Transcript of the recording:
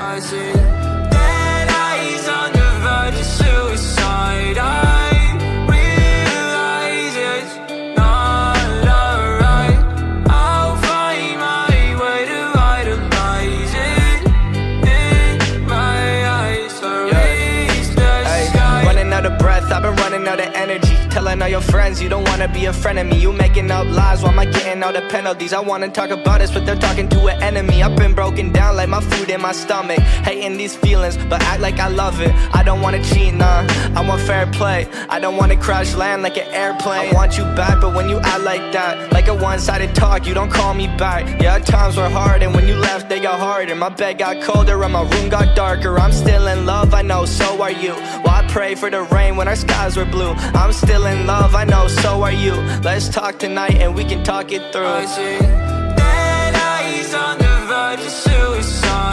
I see dead eyes on the verge of suicide. I realize it's not alright. I'll find my way to idolize it in my eyes. So reach the sky. Running out of breath, I've been running out of energy. Telling all your friends you don't wanna be a friend of me. You making up lies, why am I getting all the penalties? I wanna talk about this, but they're talking to an enemy. I've been broken down like my food in my stomach. Hating these feelings, but act like I love it. I don't wanna cheat, nah, I want fair play. I don't wanna crash land like an airplane. I want you back, but when you act like that, like a one-sided talk, you don't call me back. Yeah, times were hard, and when you left, they got harder. My bed got colder, and my room got darker. I'm still in love, I know, so are you. Well, I pray for the rain when our skies were blue. I'm still in love, I know, so are you. Let's talk tonight and we can talk it through. I see dead eyes on the verge of suicide.